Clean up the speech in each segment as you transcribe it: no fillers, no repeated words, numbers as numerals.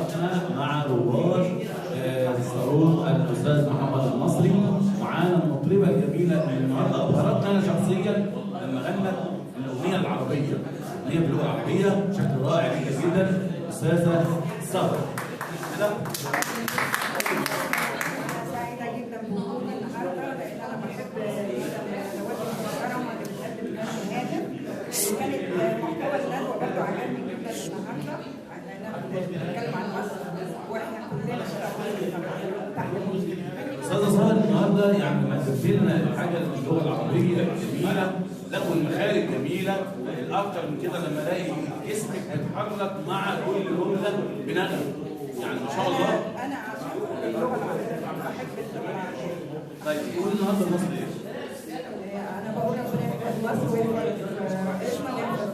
اشتركنا مع رواد الصاروخ الاستاذ محمد المصري، ومعانا المطربه الجميله اللي النهارده ابهرتنا انا شخصيا لما غنت الاغنيه العربيه، اغنيه باللغه العربيه بشكل رائع جدا، استاذه سهر. كده سعيدة جدا بوجودي النهارده، لأن أنا بحب الندوات المحترمة اللي بتقدم ناس هادف، وكانت محتوى الندوة برضه عجبني جدا النهارده، لأنها بتتكلم عن مصر وإحنا كلنا تحت مصر. استاذه سهر النهارده يعني قدمت لنا حاجه باللغه العربيه جميله، لا والمخارج جميله، الاكثر من كده لما الاقي اسمك بيتحرك مع كل جمله بنغمه، يعني ما شاء الله. أنا عاشق للغة العربية، بحب اللغة العربية. طيب قول النهارده المصري ايه؟ أنا بقول ربنا يحفظ مصر ويحفظ اسمها ويحفظ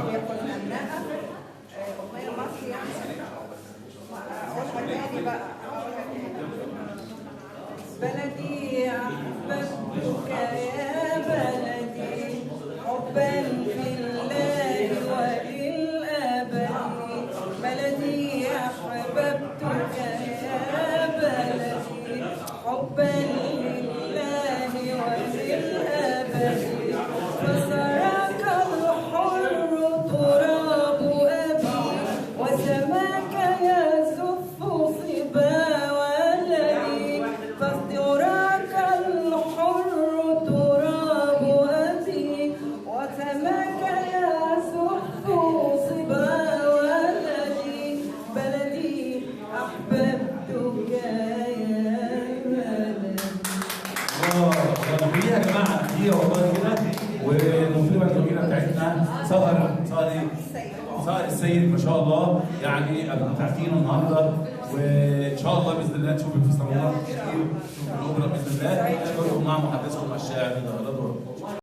ويحفظ أبنائها. أغنية مصر يعني أقولها تاني بقى، أقولها تاني. بلدي أحببتك يا بلدي حبا في الله وللأبد، بلدي أحببتك يا بلدي حبا لله وللأبد، فسراك الحر تراب أبي وسماك يزف صبا ولدي، فسراك الحر تراب أبي وسماك يزف صبا ولدي، بلدي أحببتك يا بلدي. يا جماعه كتير والله كده، والمطربه الجميله بتاعتنا سهر سهر السيد ما شاء الله، يعني ابدعتينا النهارده، وان شاء الله باذن الله نشوفك في صالونات كتير، نشوف الاوبرا باذن الله. اشكركم مع محدثكم الشاعر رضوان.